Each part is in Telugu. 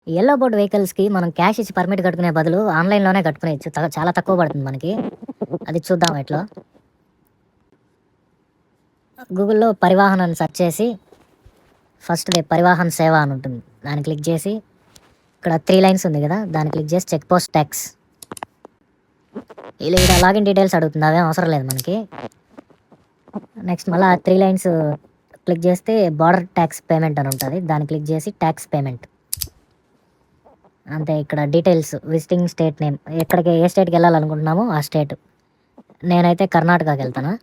యెల్లో బోర్డ్ వెహికల్స్‌కి మనం క్యాష్ ఇచ్చి పర్మిట్ కట్టుకునే బదులు ఆన్‌లైన్‌లోనే కట్టుకునేయచ్చు. చాలా తక్కువ పడుతుంది మనకి. అది చూద్దాం ఎట్లో. గూగుల్‌లో పరివాహన్ అని సెర్చ్ చేసి ఫస్ట్‌ది పరివాహన్ సేవ అని ఉంటుంది. దాన్ని క్లిక్ చేసి ఇక్కడ 3 లైన్స్ ఉంది కదా! దాన్ని క్లిక్ చేసి చెక్ పోస్ట్ ట్యాక్స్. ఈడ లాగిన్ డీటెయిల్స్ అడుగుతుంది. అవేం అవసరం లేదు మనకి. నెక్స్ట్ మళ్ళా 3 లైన్స్ క్లిక్ చేస్తే బోర్డర్ ట్యాక్స్ పేమెంట్ అని ఉంటది. దాన్ని క్లిక్ చేసి ట్యాక్స్ పేమెంట్. అంతే ఇక్కడ డీటెయిల్స్ విజిటింగ్ స్టేట్ నేమ్. ఏ స్టేట్‌కి వెళ్ళాలనుకుంటున్నామో ఆ స్టేట్. నేనైతే కర్ణాటకకి వెళ్తాను.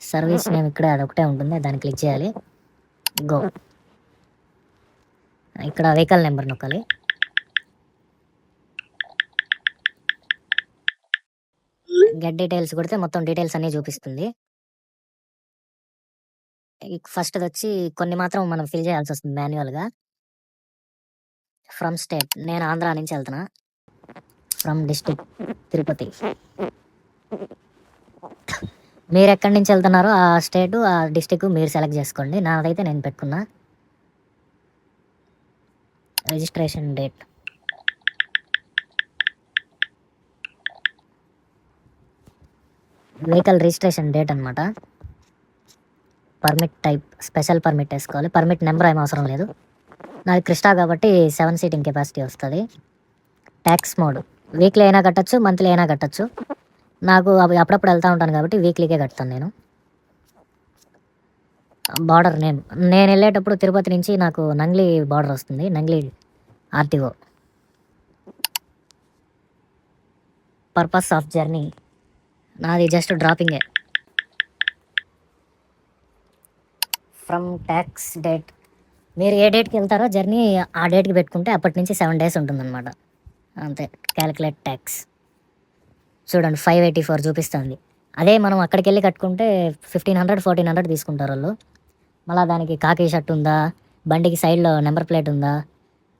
సర్వీస్ నేమ్ ఇక్కడే అదొకటే ఉంటుంది. దాన్ని క్లిక్ చేయాలి. గో. ఇక్కడ వెహికల్ నెంబర్ నొక్కాలి. గెట్ డీటెయిల్స్ కొడితే మొత్తం డీటెయిల్స్ అన్నీ చూపిస్తుంది. ఫస్ట్‌దొచ్చి కొన్ని మాత్రం మనం ఫిల్ చేయాల్సొస్తుంది మాన్యువల్‌గా. From state. నేను ఆంధ్ర నుంచి వెళ్తున్నా. From district Tirupati. మీరెక్కడి నుంచి వెళ్తున్నారో ఆ స్టేటు, ఆ డిస్ట్రిక్ట్ మీరు సెలెక్ట్ చేసుకోండి. నాదైతే నేను పెట్టుకున్నా. Registration date. Vehicle registration date అనమాట. పర్మిట్ టైప్ స్పెషల్ పర్మిట్ వేసుకోవాలి. పర్మిట్ నెంబర్ ఏం అవసరం లేదు. నాది క్రిస్టా కాబట్టి 7 సీటింగ్ కెపాసిటీ వస్తుంది. ట్యాక్స్ మోడ్ వీక్లీ అయినా కట్టచ్చు, మంత్లీ అయినా కట్టచ్చు. నాకు అప్పుడప్పుడు వెళ్తూ ఉంటాను కాబట్టి వీక్లీకే కడతాను నేను. బార్డర్ నేమ్ నేను వెళ్ళేటప్పుడు తిరుపతి నుంచి నాకు నంగ్లీ బార్డర్ వస్తుంది. నంగ్లీ ఆర్టీఓ. పర్పస్ ఆఫ్ జర్నీ నాది జస్ట్ డ్రాపింగే. ఫ్రమ్ ట్యాక్స్ డేట్ మీరు ఏ డేట్కి వెళ్తారో జర్నీ ఆ డేట్కి పెట్టుకుంటే అప్పటి నుంచి 7 డేస్ ఉంటుందన్నమాట. అంతే. క్యాలిక్యులేట్ ట్యాక్స్ చూడండి 584 చూపిస్తుంది. అదే మనం అక్కడికి వెళ్ళి కట్టుకుంటే 1500 1400 తీసుకుంటారు వాళ్ళు. మళ్ళీ దానికి కాకి షర్ట్ ఉందా, బండికి సైడ్లో నెంబర్ ప్లేట్ ఉందా,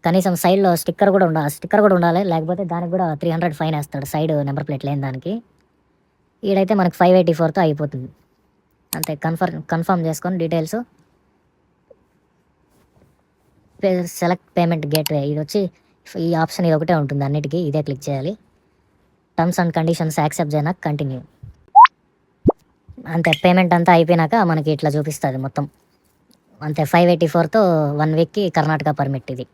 కనీసం సైడ్లో స్టిక్కర్ కూడా ఉండాలి. లేకపోతే దానికి కూడా 300 ఫైన్ వేస్తాడు సైడ్ నెంబర్ ప్లేట్ లేని దానికి. ఈడైతే మనకి 584తో అయిపోతుంది. అంతే. కన్ఫర్మ్ చేసుకొని డీటెయిల్స్ సెలెక్ట్ పేమెంట్ గేట్వే. ఇది వచ్చి ఈ ఆప్షన్ ఇది ఒకటే ఉంటుంది అన్నిటికీ. ఇదే క్లిక్ చేయాలి. టర్మ్స్ అండ్ కండిషన్స్ యాక్సెప్ట్ చేయనా కంటిన్యూ. అంతే. పేమెంట్ అంతా అయిపోయినాక మనకి ఇట్లా చూపిస్తుంది మొత్తం. అంతే. 584తో 1 వీక్కి కర్ణాటక పర్మిట్ ఇది.